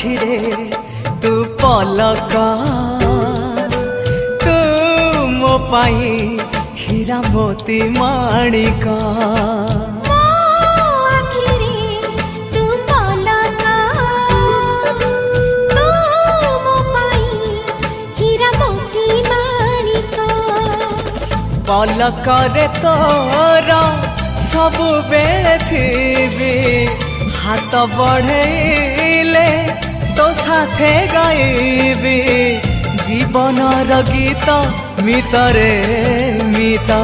आखिरे तू पलक तू मो पाई हीरा मोती माणिक पलकरे तोर सब बेले थी हाथ बढ़ेले तो साथे गाइबी जीवन गीत मितरे मिता।